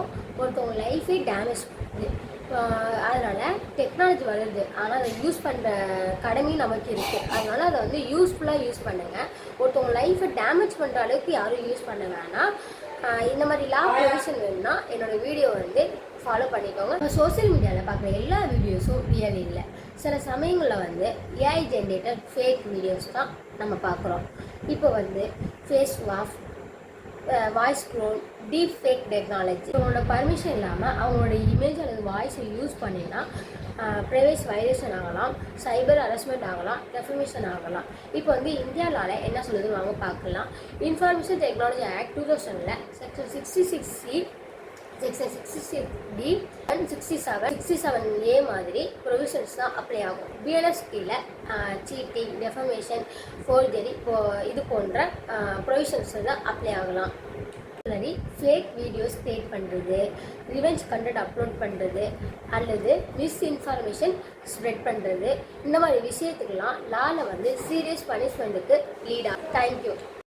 பண்ணலாம். ஒருத்தவங்க லைஃபே டேமேஜ் பண்ணுது. அதனால் டெக்னாலஜி வருது, ஆனால் அதை யூஸ் பண்ணுற கடமையும் நமக்கு இருக்குது. அதனால் அதை வந்து யூஸ்ஃபுல்லாக யூஸ் பண்ணுங்கள். ஒருத்தவங்க லைஃப்பை டேமேஜ் பண்ணுற அளவுக்கு யாரும் யூஸ் பண்ண வேணாம். இந்த மாதிரி லா ப்ரொவிஷன் வேணும்னா என்னோடய வீடியோ வந்து ஃபாலோ பண்ணிக்கோங்க. சோசியல் மீடியாவில் பார்க்குற எல்லா வீடியோஸும் ரியல் இல்லை. சில சமயங்களில் வந்து ஏஐ ஜென்ரேட்டட் ஃபேக் வீடியோஸ் தான் நம்ம பார்க்குறோம். இப்போ வந்து face wash, voice clone, deep fake technology, அவங்களோட பர்மிஷன் இல்லாமல் அவங்களோட இமேஜ் அல்லது வாய்ஸை யூஸ் பண்ணினா ப்ரைவேசி வயலேஷன் ஆகலாம், சைபர் ஹராஸ்மெண்ட் ஆகலாம், டெஃபமேஷன் ஆகலாம். இப்போ வந்து இந்தியாவில் என்ன சொல்லுதுன்னு வாங்க பார்க்கலாம். Information technology act 2000 section 66C, section 66D and 67A மாதிரி ப்ரொவிஷன்ஸ் தான் அப்ளை ஆகும். பிஎல்எஸ் கீழே சீட்டிங், டெஃபமேஷன், ஃபோர்ஜரி இது போன்ற ப்ரொவிஷன்ஸ் தான் அப்ளை ஆகலாம். மாதிரி ஃபேக் வீடியோஸ் கிரியேட் பண்ணுறது, ரிவெஞ்ச் கண்டென்ட் அப்லோட் பண்ணுறது அல்லது மிஸ்இன்ஃபர்மேஷன் ஸ்ப்ரெட் பண்ணுறது, இந்த மாதிரி விஷயத்துக்கெல்லாம் லாவில் வந்து சீரியஸ் பனிஷ்மெண்ட்டுக்கு லீட் ஆகும். தேங்க்யூ.